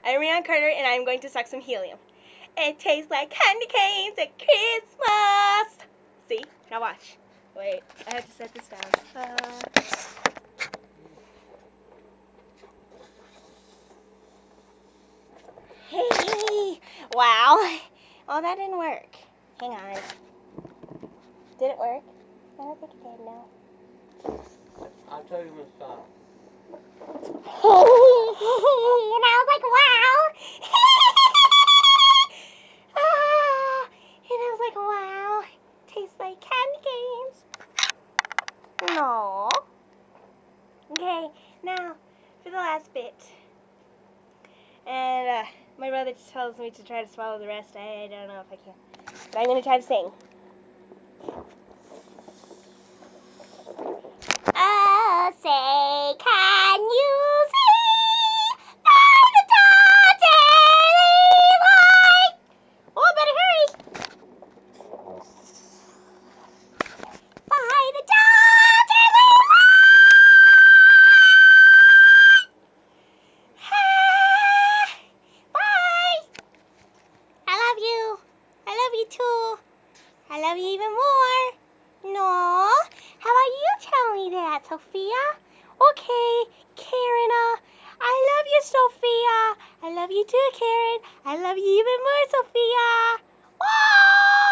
I'm Rihanna Carter, and I'm going to suck some helium. It tastes like candy canes at Christmas. See? Now watch. Wait, I have to set this down. Hey! Wow. Oh, that didn't work. Hang on. Did it work? I don't think it did, no. I'll tell you when to stop. And I was like, wow. And I was like, wow. Tastes like candy canes. No. Okay, now for the last bit. And my brother tells me to try to swallow the rest. I don't know if I can. But I'm going to try to sing. Oh, say, can you see by the dawn's early light? Oh, better hurry. By the dawn's early light. Bye. I love you. I love you too. I love you even more. No. How about you tell me that, Sophia? Okay, Karen. I love you, Sophia. I love you too, Karen. I love you even more, Sophia. Whoa!